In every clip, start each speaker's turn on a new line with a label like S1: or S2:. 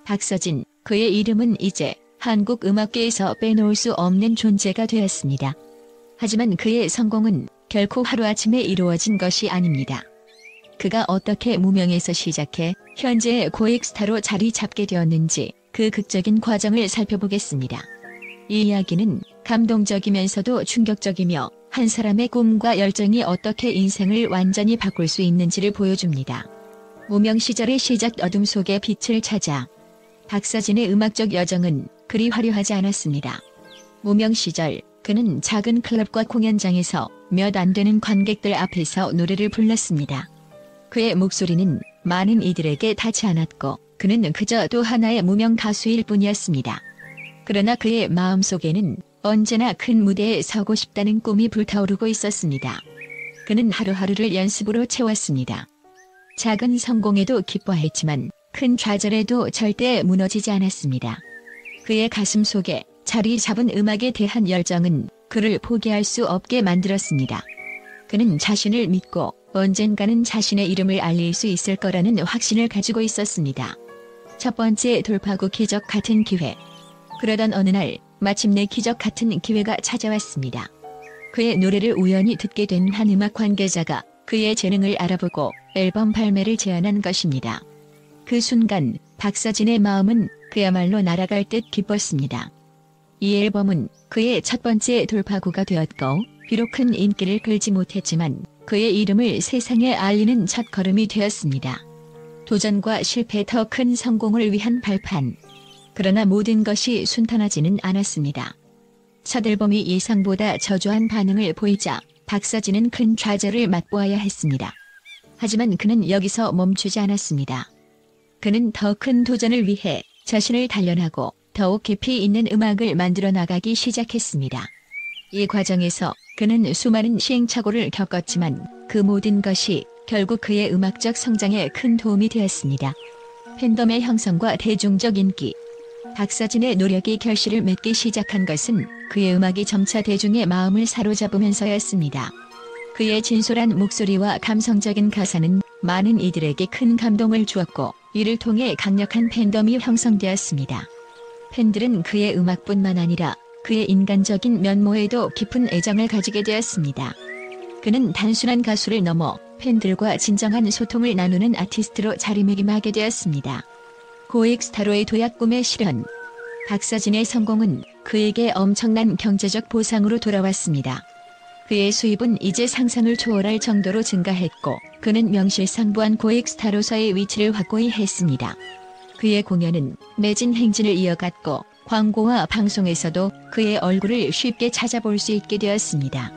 S1: 박서진, 그의 이름은 이제 한국 음악계에서 빼놓을 수 없는 존재가 되었습니다. 하지만 그의 성공은 결코 하루아침에 이루어진 것이 아닙니다. 그가 어떻게 무명에서 시작해 현재의 고액 스타로 자리 잡게 되었는지 그 극적인 과정을 살펴보겠습니다. 이 이야기는 감동적이면서도 충격적이며 한 사람의 꿈과 열정이 어떻게 인생을 완전히 바꿀 수 있는지를 보여줍니다. 무명 시절의 시작 어둠 속에 빛을 찾아. 박서진의 음악적 여정은 그리 화려하지 않았습니다. 무명 시절 그는 작은 클럽과 공연장에서 몇 안 되는 관객들 앞에서 노래를 불렀습니다. 그의 목소리는 많은 이들에게 닿지 않았고 그는 그저 또 하나의 무명 가수일 뿐이었습니다. 그러나 그의 마음속에는 언제나 큰 무대에 서고 싶다는 꿈이 불타오르고 있었습니다. 그는 하루하루를 연습으로 채웠습니다. 작은 성공에도 기뻐했지만 큰 좌절에도 절대 무너지지 않았습니다. 그의 가슴 속에 자리 잡은 음악에 대한 열정은 그를 포기할 수 없게 만들었습니다. 그는 자신을 믿고 언젠가는 자신의 이름을 알릴 수 있을 거라는 확신을 가지고 있었습니다. 첫 번째 돌파구 기적 같은 기회. 그러던 어느 날 마침내 기적 같은 기회가 찾아왔습니다. 그의 노래를 우연히 듣게 된 한 음악 관계자가 그의 재능을 알아보고 앨범 발매를 제안한 것입니다. 그 순간 박서진의 마음은 그야말로 날아갈 듯 기뻤습니다. 이 앨범은 그의 첫 번째 돌파구가 되었고 비록 큰 인기를 끌지 못했지만 그의 이름을 세상에 알리는 첫걸음이 되었습니다. 도전과 실패 더 큰 성공을 위한 발판. 그러나 모든 것이 순탄하지는 않았습니다. 첫 앨범이 예상보다 저조한 반응을 보이자 박서진은 큰 좌절을 맛보아야 했습니다. 하지만 그는 여기서 멈추지 않았습니다. 그는 더 큰 도전을 위해 자신을 단련하고 더욱 깊이 있는 음악을 만들어 나가기 시작했습니다. 이 과정에서 그는 수많은 시행착오를 겪었지만 그 모든 것이 결국 그의 음악적 성장에 큰 도움이 되었습니다. 팬덤의 형성과 대중적 인기. 박서진의 노력이 결실을 맺기 시작한 것은 그의 음악이 점차 대중의 마음을 사로잡으면서였습니다. 그의 진솔한 목소리와 감성적인 가사는 많은 이들에게 큰 감동을 주었고 이를 통해 강력한 팬덤이 형성되었습니다. 팬들은 그의 음악뿐만 아니라 그의 인간적인 면모에도 깊은 애정을 가지게 되었습니다. 그는 단순한 가수를 넘어 팬들과 진정한 소통을 나누는 아티스트로 자리매김하게 되었습니다. 고액 스타로의 도약 꿈의 실현. 박서진의 성공은 그에게 엄청난 경제적 보상으로 돌아왔습니다. 그의 수입은 이제 상상을 초월할 정도로 증가했고 그는 명실상부한 고액 스타로서의 위치를 확고히 했습니다. 그의 공연은 매진 행진을 이어갔고 광고와 방송에서도 그의 얼굴을 쉽게 찾아볼 수 있게 되었습니다.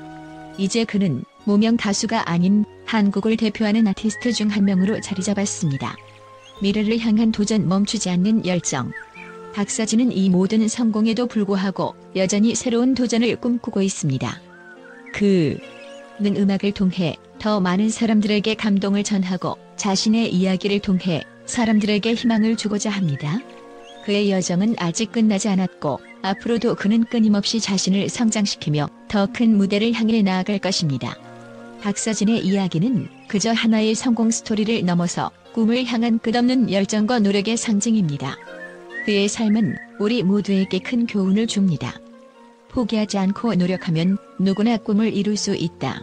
S1: 이제 그는 무명 가수가 아닌 한국을 대표하는 아티스트 중 한 명으로 자리 잡았습니다. 미래를 향한 도전 멈추지 않는 열정. 박서진은 이 모든 성공에도 불구하고 여전히 새로운 도전을 꿈꾸고 있습니다. 그는 음악을 통해 더 많은 사람들에게 감동을 전하고 자신의 이야기를 통해 사람들에게 희망을 주고자 합니다. 그의 여정은 아직 끝나지 않았고 앞으로도 그는 끊임없이 자신을 성장시키며 더 큰 무대를 향해 나아갈 것입니다. 박서진의 이야기는 그저 하나의 성공 스토리를 넘어서 꿈을 향한 끝없는 열정과 노력의 상징입니다. 그의 삶은 우리 모두에게 큰 교훈을 줍니다. 포기하지 않고 노력하면 누구나 꿈을 이룰 수 있다.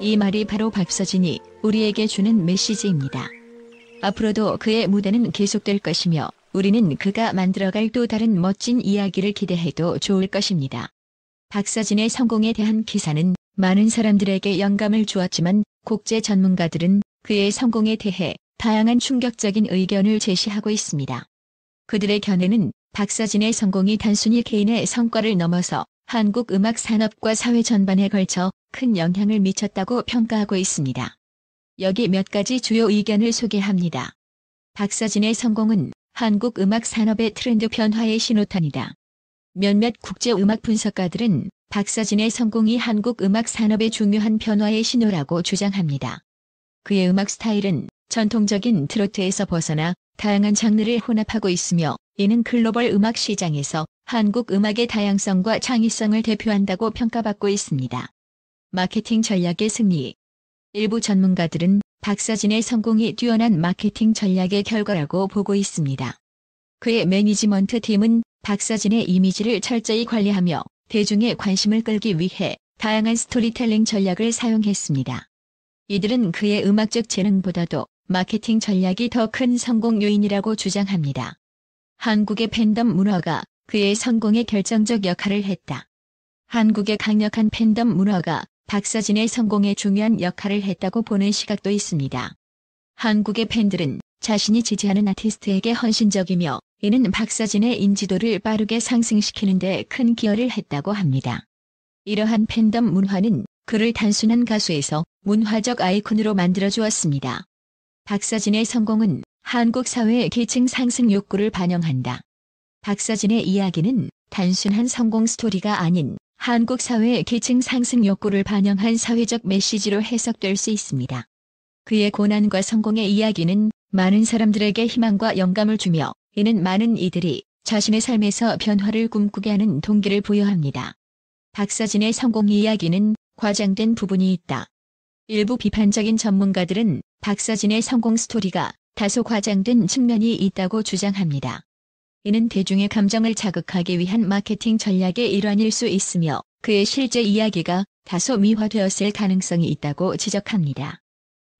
S1: 이 말이 바로 박서진이 우리에게 주는 메시지입니다. 앞으로도 그의 무대는 계속될 것이며 우리는 그가 만들어갈 또 다른 멋진 이야기를 기대해도 좋을 것입니다. 박서진의 성공에 대한 기사는 많은 사람들에게 영감을 주었지만 국제 전문가들은 그의 성공에 대해 다양한 충격적인 의견을 제시하고 있습니다. 그들의 견해는 박서진의 성공이 단순히 개인의 성과를 넘어서 한국 음악 산업과 사회 전반에 걸쳐 큰 영향을 미쳤다고 평가하고 있습니다. 여기 몇 가지 주요 의견을 소개합니다. 박서진의 성공은 한국 음악 산업의 트렌드 변화의 신호탄이다. 몇몇 국제 음악 분석가들은 박서진의 성공이 한국 음악 산업의 중요한 변화의 신호라고 주장합니다. 그의 음악 스타일은 전통적인 트로트에서 벗어나 다양한 장르를 혼합하고 있으며 이는 글로벌 음악 시장에서 한국 음악의 다양성과 창의성을 대표한다고 평가받고 있습니다. 마케팅 전략의 승리. 일부 전문가들은 박서진의 성공이 뛰어난 마케팅 전략의 결과라고 보고 있습니다. 그의 매니지먼트 팀은 박사진의 이미지를 철저히 관리하며 대중의 관심을 끌기 위해 다양한 스토리텔링 전략을 사용했습니다. 이들은 그의 음악적 재능보다도 마케팅 전략이 더 큰 성공 요인이라고 주장합니다. 한국의 팬덤 문화가 그의 성공에 결정적 역할을 했다. 한국의 강력한 팬덤 문화가 박사진의 성공에 중요한 역할을 했다고 보는 시각도 있습니다. 한국의 팬들은 자신이 지지하는 아티스트에게 헌신적이며 이는 박사진의 인지도를 빠르게 상승시키는 데 큰 기여를 했다고 합니다. 이러한 팬덤 문화는 그를 단순한 가수에서 문화적 아이콘으로 만들어 주었습니다. 박사진의 성공은 한국 사회의 계층 상승 욕구를 반영한다. 박사진의 이야기는 단순한 성공 스토리가 아닌 한국 사회의 계층 상승 욕구를 반영한 사회적 메시지로 해석될 수 있습니다. 그의 고난과 성공의 이야기는 많은 사람들에게 희망과 영감을 주며 이는 많은 이들이 자신의 삶에서 변화를 꿈꾸게 하는 동기를 부여합니다. 박사진의 성공 이야기는 과장된 부분이 있다. 일부 비판적인 전문가들은 박사진의 성공 스토리가 다소 과장된 측면이 있다고 주장합니다. 이는 대중의 감정을 자극하기 위한 마케팅 전략의 일환일 수 있으며 그의 실제 이야기가 다소 미화되었을 가능성이 있다고 지적합니다.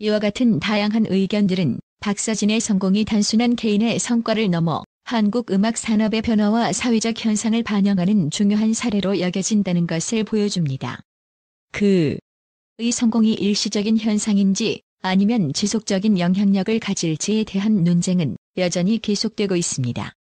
S1: 이와 같은 다양한 의견들은 박사진의 성공이 단순한 개인의 성과를 넘어 한국 음악 산업의 변화와 사회적 현상을 반영하는 중요한 사례로 여겨진다는 것을 보여줍니다. 그의 성공이 일시적인 현상인지 아니면 지속적인 영향력을 가질지에 대한 논쟁은 여전히 계속되고 있습니다.